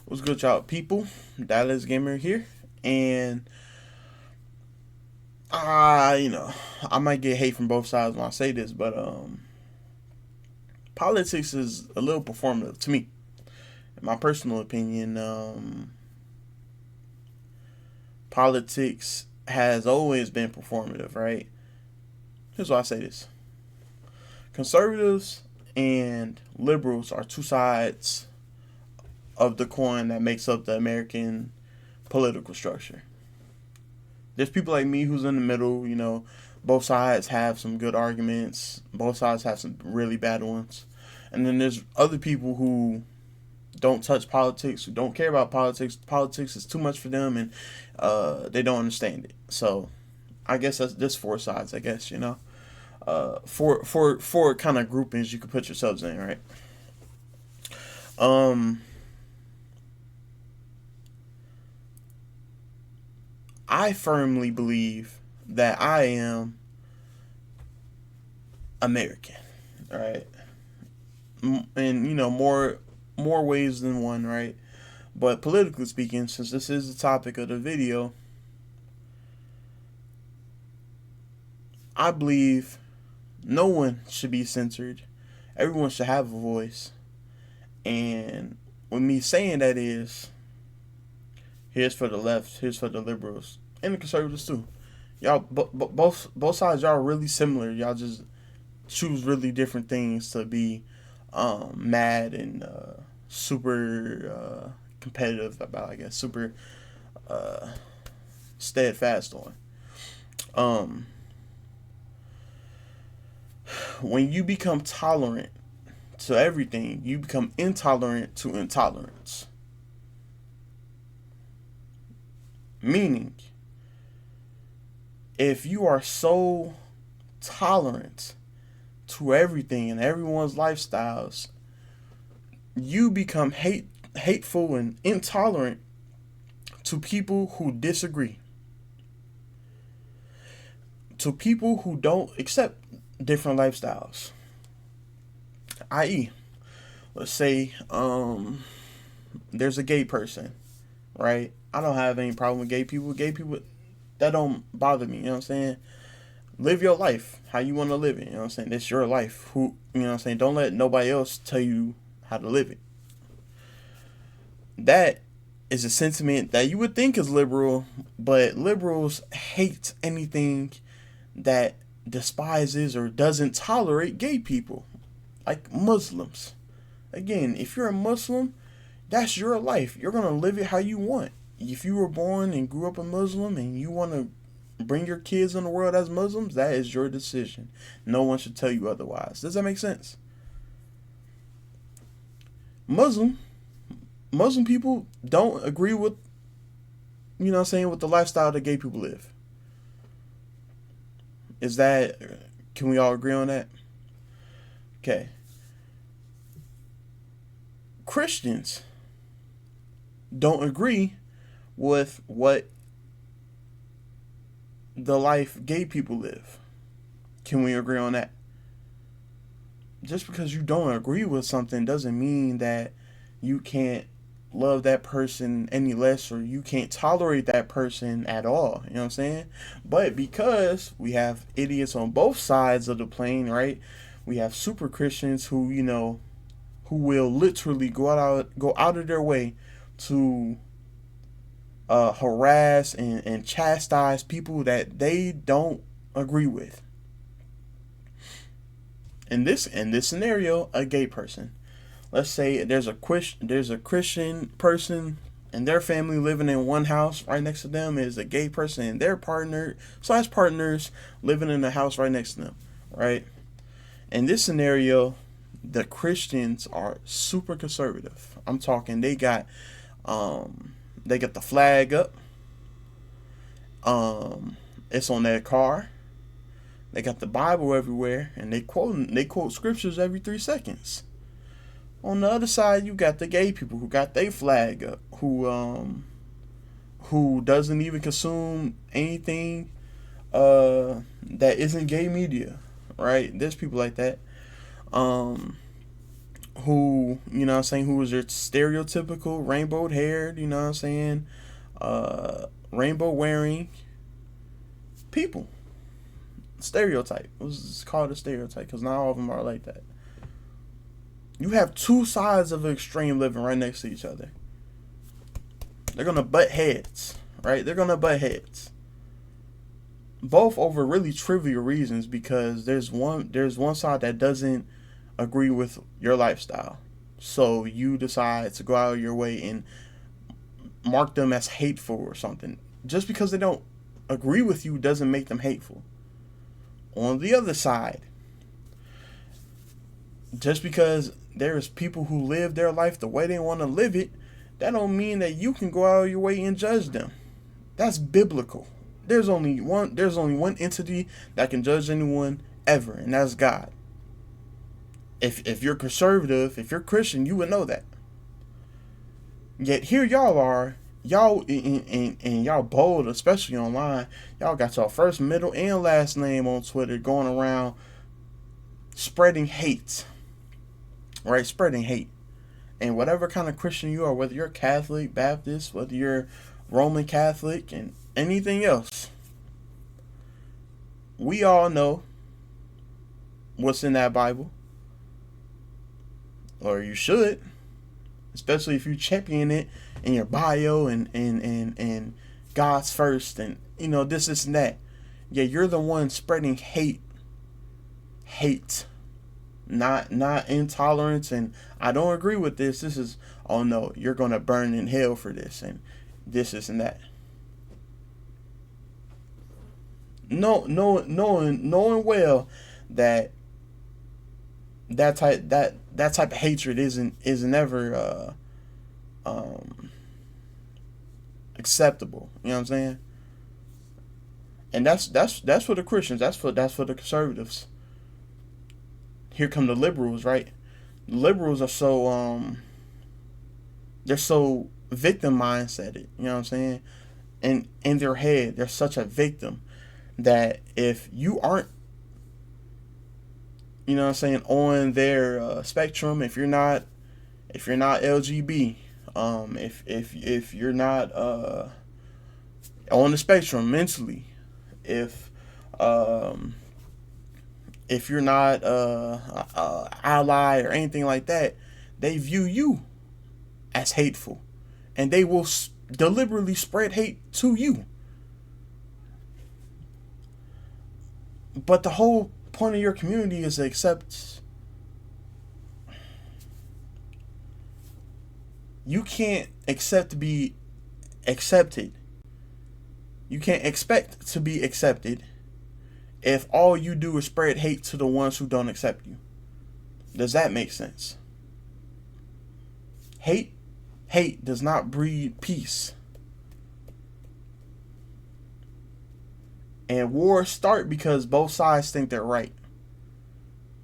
What's good, y'all? People, Dallas Gamer here, and I might get hate from both sides when I say this, but politics is a little performative to me. In my personal opinion, politics has always been performative, right? Here's why I say this: conservatives and liberals are two sides of the coin that makes up the American political structure. There's people like me who's in the middle. Both sides have some good arguments. Both sides have some really bad ones. And then there's other people who don't touch politics, who don't care about politics. Politics is too much for them, and they don't understand it. So I guess that's just four sides. I guess four kind of groupings you could put yourselves in, right? Um, I firmly believe that I am American, right? And more ways than one, right? But politically speaking, since this is the topic of the video, I believe no one should be censored. Everyone should have a voice. And with me saying that is, here's for the left, here's for the liberals, and the conservatives too. Y'all, both sides, y'all are really similar. Y'all just choose really different things to be mad and super competitive about. I guess super uh, steadfast on. Um, when you become tolerant to everything, you become intolerant to intolerance. Meaning, if you are so tolerant to everything and everyone's lifestyles, you become hateful and intolerant to people who disagree, to people who don't accept different lifestyles. I.e., let's say there's a gay person, right? I don't have any problem with gay people. Gay people, that don't bother me. You know what I'm saying? Live your life how you want to live it. You know what I'm saying? It's your life. Don't let nobody else tell you how to live it. That is a sentiment that you would think is liberal, but liberals hate anything that despises or doesn't tolerate gay people, like Muslims. Again, if you're a Muslim, that's your life. You're going to live it how you want. If you were born and grew up a Muslim and you want to bring your kids in the world as Muslims, that is your decision. No one should tell you otherwise. Does that make sense? Muslim people don't agree with, with the lifestyle that gay people live. Can we all agree on that? Okay. Christians don't agree with what the life gay people live. Can we agree on that? Just because you don't agree with something doesn't mean that you can't love that person any less, or you can't tolerate that person at all. You know what I'm saying? But because we have idiots on both sides of the plane, right? We have super Christians who who will literally go out of their way to harass and chastise people that they don't agree with. In this scenario, a gay person. Let's say there's a Christian person and their family living in one house. Right next to them is a gay person and their partners living in the house right next to them. Right. In this scenario, the Christians are super conservative. I'm talking they got the flag up. It's on their car. They got the Bible everywhere, and they quote scriptures every 3 seconds. On the other side, you got the gay people who got their flag up, who doesn't even consume anything that isn't gay media, right? There's people like that. who, you know what I'm saying, who is your stereotypical rainbow haired, you know what I'm saying, rainbow wearing people. Stereotype. It's called a stereotype because not all of them are like that. You have two sides of an extreme living right next to each other. They're gonna butt heads, right? They're gonna butt heads. Both over really trivial reasons, because there's one side that doesn't agree with your lifestyle. So you decide to go out of your way and mark them as hateful or something. Just because they don't agree with you doesn't make them hateful. On the other side, just because there's people who live their life the way they want to live it, that don't mean that you can go out of your way and judge them. That's biblical. There's only one entity that can judge anyone ever, and that's God. If you're conservative, if you're Christian, you would know that. Yet here y'all are, y'all and y'all bold, especially online. Y'all got y'all first, middle, and last name on Twitter going around spreading hate. Right? Spreading hate. And whatever kind of Christian you are, whether you're Catholic, Baptist, whether you're Roman Catholic, and anything else, we all know what's in that Bible. Or you should. Especially if you champion it in your bio and God's first and, you know, this and that. Yeah, you're the one spreading hate. Hate. Not intolerance and I don't agree with this. This is, oh no, you're gonna burn in hell for this and this and that. No, knowing well that type of hatred isn't ever acceptable. You know what I'm saying? And that's for the Christians. That's for the conservatives. Here come the liberals, right? The liberals are so they're so victim mindseted. You know what I'm saying? And in their head, they're such a victim that if you aren't, you know what I'm saying, on their spectrum, if you're not LGB, if you're not on the spectrum mentally, if you're not ally or anything like that, they view you as hateful, and they will deliberately spread hate to you. But the whole point of your community is to accept. You can't accept to be accepted. You can't expect to be accepted if all you do is spread hate to the ones who don't accept you. Does that make sense? Hate does not breed peace. And wars start because both sides think they're right.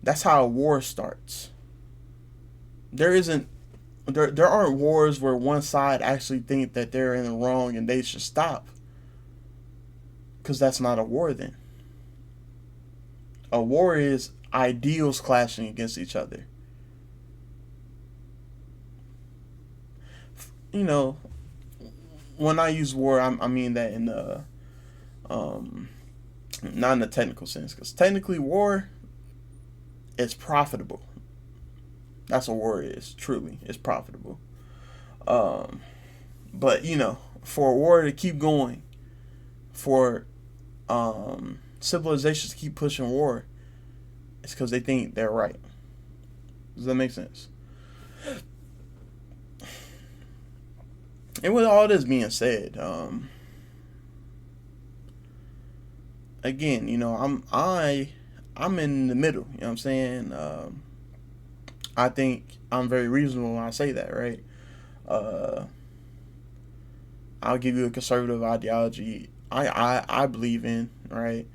That's how a war starts. There aren't wars where one side actually think that they're in the wrong and they should stop. Because that's not a war then. A war is ideals clashing against each other. You know, when I use war, I mean that in the not in the technical sense, because technically war is profitable. That's what war is. Truly, it's profitable. But you know, for a war to keep going, for civilizations to keep pushing war, it's because they think they're right. Does that make sense? And with all this being said, again, you know, I'm in the middle. You know what I'm saying? I think I'm very reasonable when I say that, right? I'll give you a conservative ideology I believe in, right?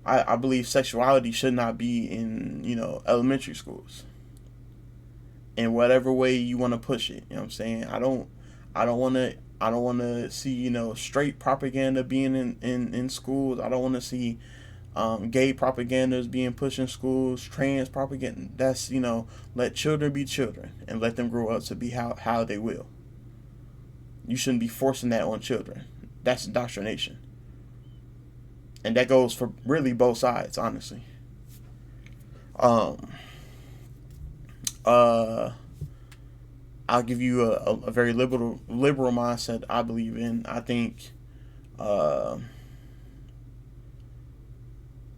I believe sexuality should not be in, you know, elementary schools. In whatever way you want to push it, you know what I'm saying? I don't want to see, you know, straight propaganda being in schools. I don't want to see Gay propaganda is being pushed in schools, trans propaganda. That's, let children be children and let them grow up to be how they will. You shouldn't be forcing that on children. That's indoctrination. And that goes for really both sides, honestly. Um, uh, I'll give you a very liberal mindset I believe in. Uh,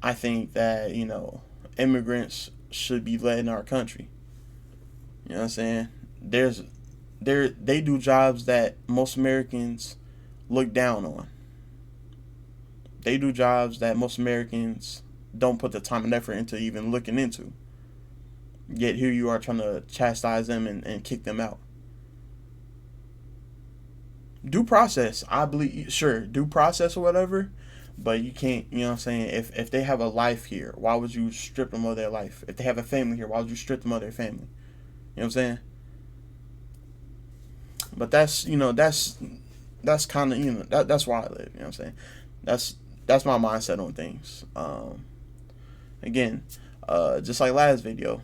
I think that, immigrants should be led in our country. You know what I'm saying? They do jobs that most Americans look down on. They do jobs that most Americans don't put the time and effort into even looking into. Yet here you are trying to chastise them and kick them out. Due process, I believe, sure, due process or whatever, but you can't, you know what I'm saying? If they have a life here, why would you strip them of their life? If they have a family here, why would you strip them of their family? You know what I'm saying? But that's kind of, that's where I live. You know what I'm saying? That's my mindset on things. Again, just like last video,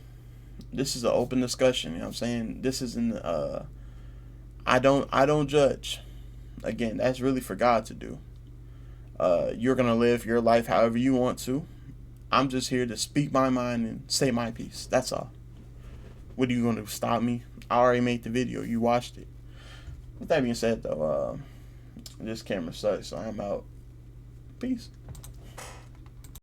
this is an open discussion. You know what I'm saying? This isn't. I don't judge. Again, that's really for God to do. You're gonna live your life however you want to. I'm just here to speak my mind and say my piece. That's all. What are you gonna stop me? I already made the video. You watched it. With that being said, though, this camera sucks, so I'm out. Peace.